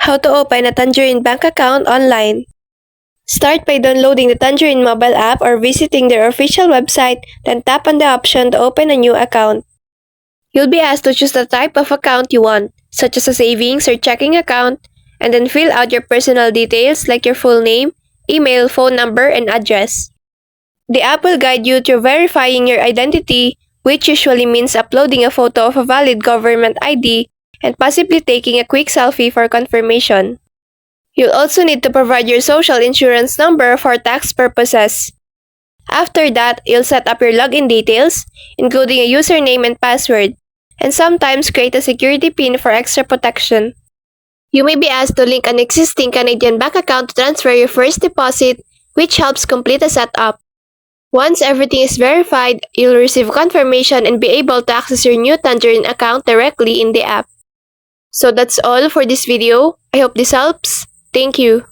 How to open a Tangerine bank account online. Start by downloading the Tangerine mobile app or visiting their official website, then tap on the option to open a new account. You'll be asked to choose the type of account you want, such as a savings or checking account, and then fill out your personal details like your full name, email, phone number, and address. The app will guide you through verifying your identity, which usually means uploading a photo of a valid government ID and possibly taking a quick selfie for confirmation. You'll also need to provide your social insurance number for tax purposes. After that, you'll set up your login details, including a username and password, and sometimes create a security PIN for extra protection. You may be asked to link an existing Canadian bank account to transfer your first deposit, which helps complete the setup. Once everything is verified, you'll receive confirmation and be able to access your new Tangerine account directly in the app. So that's all for this video. I hope this helps. Thank you.